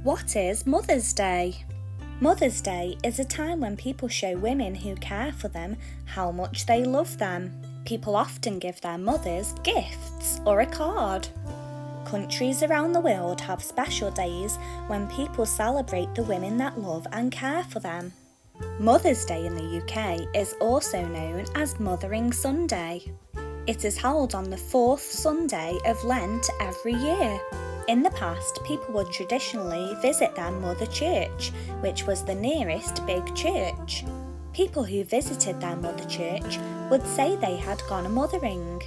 What is Mother's Day? Mother's Day is a time when people show women who care for them how much they love them. People often give their mothers gifts or a card. Countries around the world have special days when people celebrate the women that love and care for them. Mother's Day in the UK is also known as Mothering Sunday. It is held on the fourth Sunday of Lent every year. In the past, people would traditionally visit their mother church, which was the nearest big church. People who visited their mother church would say they had gone a mothering.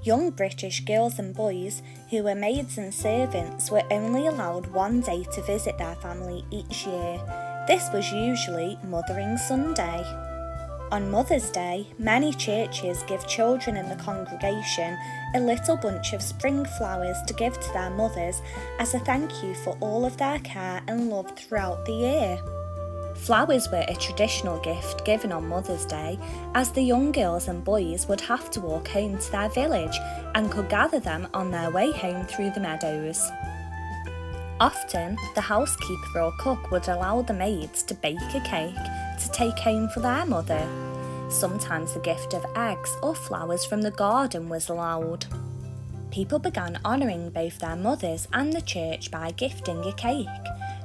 Young British girls and boys who were maids and servants were only allowed one day to visit their family each year. This was usually Mothering Sunday. On Mother's Day, many churches give children in the congregation a little bunch of spring flowers to give to their mothers as a thank you for all of their care and love throughout the year. Flowers were a traditional gift given on Mother's Day, as the young girls and boys would have to walk home to their village and could gather them on their way home through the meadows. Often, the housekeeper or cook would allow the maids to bake a cake to take home for their mother. Sometimes the gift of eggs or flowers from the garden was allowed. People began honouring both their mothers and the church by gifting a cake.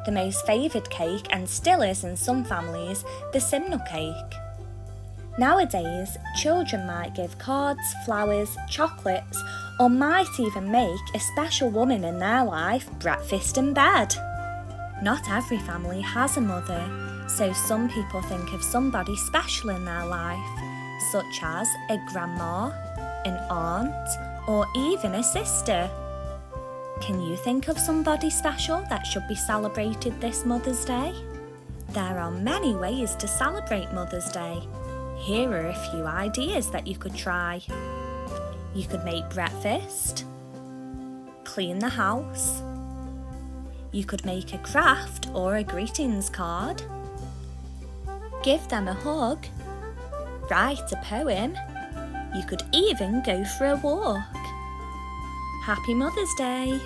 The most favoured cake, and still is in some families, the Simnel cake. Nowadays, children might give cards, flowers, chocolates, or might even make a special woman in their life breakfast in bed. Not every family has a mother, so some people think of somebody special in their life, such as a grandma, an aunt, or even a sister. Can you think of somebody special that should be celebrated this Mother's Day? There are many ways to celebrate Mother's Day. Here are a few ideas that you could try. You could make breakfast, clean the house. You could make a craft or a greetings card. Give them a hug. Write a poem. You could even go for a walk. Happy Mother's Day!